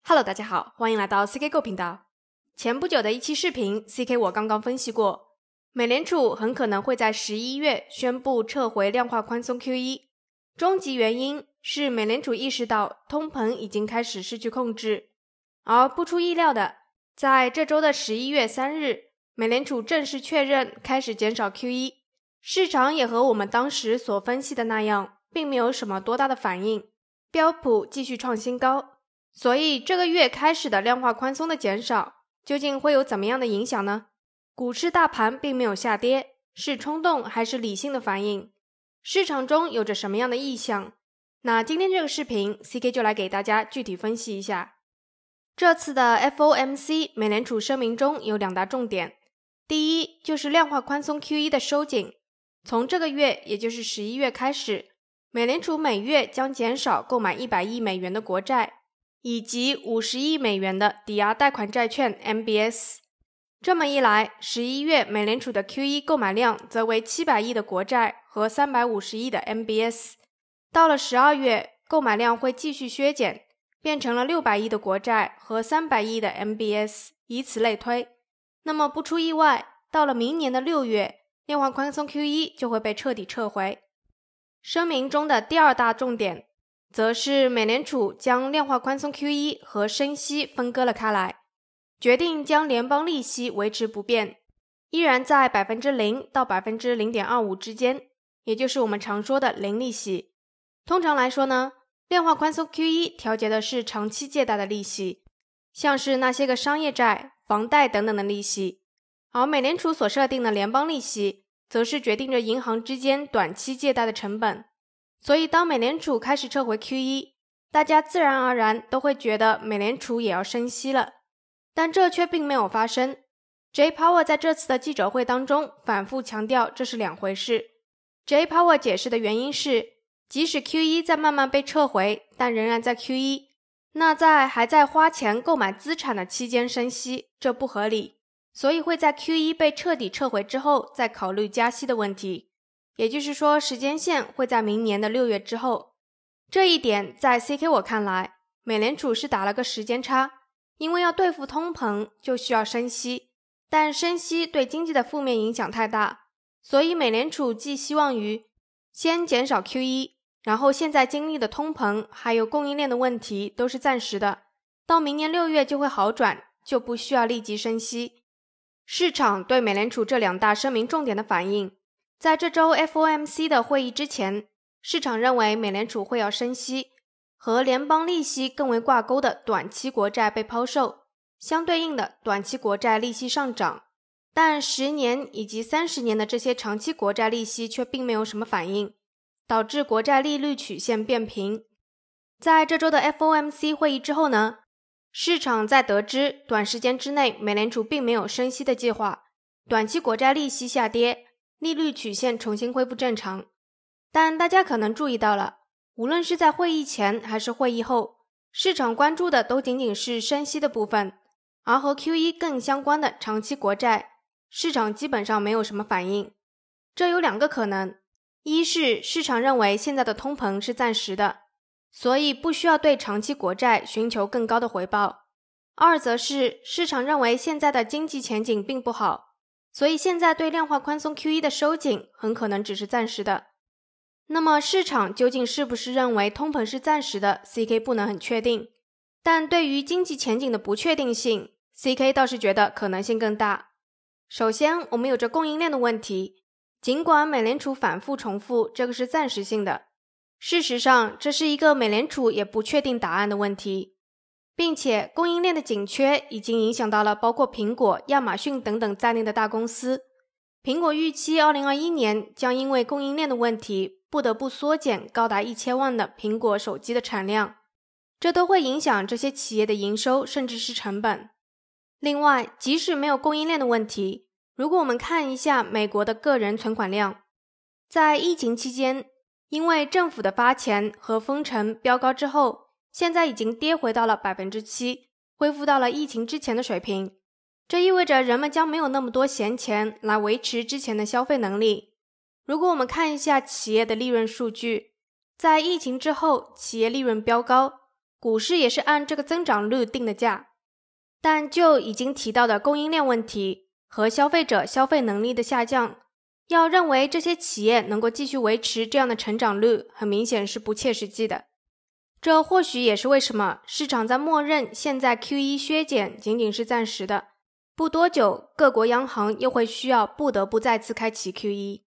Hello， 大家好，欢迎来到 CK Go 频道。前不久的一期视频 ，CK 我刚刚分析过，美联储很可能会在11月宣布撤回量化宽松 QE， 终极原因是美联储意识到通膨已经开始失去控制。而不出意料的，在这周的11月3日，美联储正式确认开始减少 QE， 市场也和我们当时所分析的那样，并没有什么多大的反应，标普继续创新高。所以这个月开始的量化宽松的减少，究竟会有怎么样的影响呢？股市大盘并没有下跌，是冲动还是理性的反应？市场中有着什么样的意向？那今天这个视频 CK 就来给大家具体分析一下。这次的 FOMC 美联储声明中有两大重点，第一就是量化宽松 QE 的收紧，从这个月也就是11月开始，美联储每月将减少购买100亿美元的国债以及50亿美元的抵押贷款债券 MBS。 这么一来，11月美联储的 QE 购买量则为700亿的国债和350亿的 MBS， 到了12月购买量会继续削减，变成了600亿的国债和300亿的 MBS， 以此类推。那么不出意外，到了明年的6月，量化宽松 QE 就会被彻底撤回。声明中的第二大重点则是美联储将量化宽松 QE 和升息分割了开来，决定将联邦利息维持不变，依然在 0% 到 0.25% 之间，也就是我们常说的零利息。通常来说呢，量化宽松 QE 调节的是长期借贷的利息，像是那些个商业债、房贷等等的利息，而美联储所设定的联邦利息则是决定着银行之间短期借贷的成本。所以当美联储开始撤回 QE， 大家自然而然都会觉得美联储也要升息了，但这却并没有发生。 Jay Powell 在这次的记者会当中反复强调这是两回事。 Jay Powell 解释的原因是，即使 QE 在慢慢被撤回，但仍然在 QE， 那在还在花钱购买资产的期间升息，这不合理，所以会在 QE 被彻底撤回之后再考虑加息的问题，也就是说时间线会在明年的6月之后。这一点在 CK 我看来，美联储是打了个时间差，因为要对付通膨就需要升息，但升息对经济的负面影响太大，所以美联储寄希望于先减少 QE， 然后现在经历的通膨还有供应链的问题都是暂时的，到明年6月就会好转，就不需要立即升息。市场对美联储这两大声明重点的反应，在这周 FOMC 的会议之前，市场认为美联储会要升息，和联邦利息更为挂钩的短期国债被抛售，相对应的短期国债利息上涨，但10年以及30年的这些长期国债利息却并没有什么反应，导致国债利率曲线变平。在这周的 FOMC 会议之后呢，市场在得知短时间之内美联储并没有升息的计划，短期国债利息下跌，利率曲线重新恢复正常。但大家可能注意到了，无论是在会议前还是会议后，市场关注的都仅仅是升息的部分，而和 QE 更相关的长期国债，市场基本上没有什么反应。这有两个可能，一是市场认为现在的通膨是暂时的，所以不需要对长期国债寻求更高的回报；二则是市场认为现在的经济前景并不好，所以现在对量化宽松 QE 的收紧很可能只是暂时的。那么市场究竟是不是认为通膨是暂时的， CK 不能很确定，但对于经济前景的不确定性， CK 倒是觉得可能性更大。首先我们有着供应链的问题，尽管美联储反复重复这个是暂时性的，事实上这是一个美联储也不确定答案的问题，并且供应链的紧缺已经影响到了包括苹果、亚马逊等等在内的大公司。苹果预期2021年将因为供应链的问题不得不缩减高达1000万的苹果手机的产量，这都会影响这些企业的营收甚至是成本。另外，即使没有供应链的问题，如果我们看一下美国的个人存款量，在疫情期间因为政府的发钱和封城飙高之后，现在已经跌回到了 7%， 恢复到了疫情之前的水平。这意味着人们将没有那么多闲钱来维持之前的消费能力。如果我们看一下企业的利润数据，在疫情之后企业利润飙高，股市也是按这个增长率定的价。但就已经提到的供应链问题和消费者消费能力的下降，要认为这些企业能够继续维持这样的成长率，很明显是不切实际的。这或许也是为什么市场在默认现在 QE 削减仅仅是暂时的，不多久各国央行又会需要不得不再次开启 QE。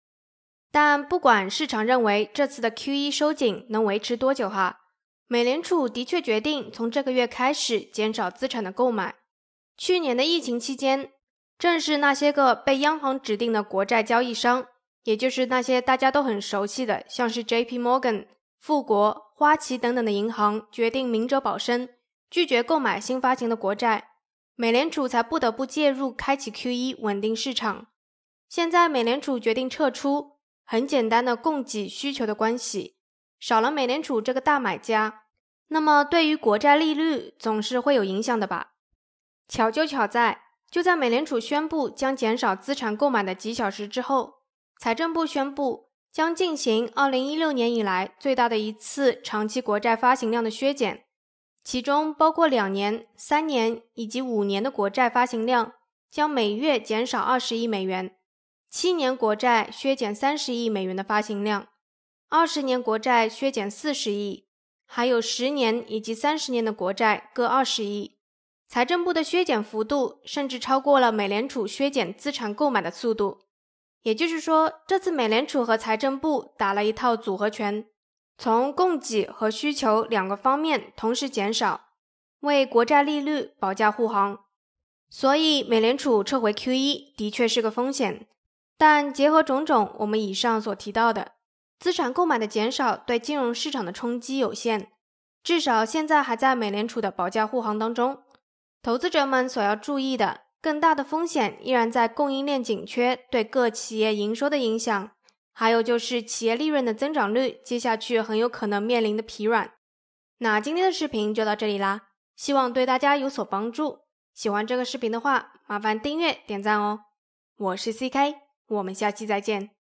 但不管市场认为这次的 QE 收紧能维持多久美联储的确决定从这个月开始减少资产的购买。去年的疫情期间，正是那些个被央行指定的国债交易商，也就是那些大家都很熟悉的，像是 JP Morgan、富国、花旗等等的银行决定明哲保身，拒绝购买新发行的国债，美联储才不得不介入开启 QE 稳定市场。现在美联储决定撤出，很简单的供给需求的关系，少了美联储这个大买家，那么对于国债利率总是会有影响的吧。巧就巧在，就在美联储宣布将减少资产购买的几小时之后，财政部宣布将进行2016年以来最大的一次长期国债发行量的削减，其中包括2年、3年以及5年的国债发行量将每月减少20亿美元，7年国债削减30亿美元的发行量，20年国债削减40亿，还有10年以及30年的国债各20亿。财政部的削减幅度甚至超过了美联储削减资产购买的速度。也就是说，这次美联储和财政部打了一套组合拳，从供给和需求两个方面同时减少，为国债利率保驾护航。所以美联储撤回 QE 的确是个风险，但结合种种我们以上所提到的，资产购买的减少对金融市场的冲击有限，至少现在还在美联储的保驾护航当中。投资者们所要注意的更大的风险依然在供应链紧缺对各企业营收的影响，还有就是企业利润的增长率接下去很有可能面临的疲软。那今天的视频就到这里啦，希望对大家有所帮助。喜欢这个视频的话，麻烦订阅点赞哦。我是 CK， 我们下期再见。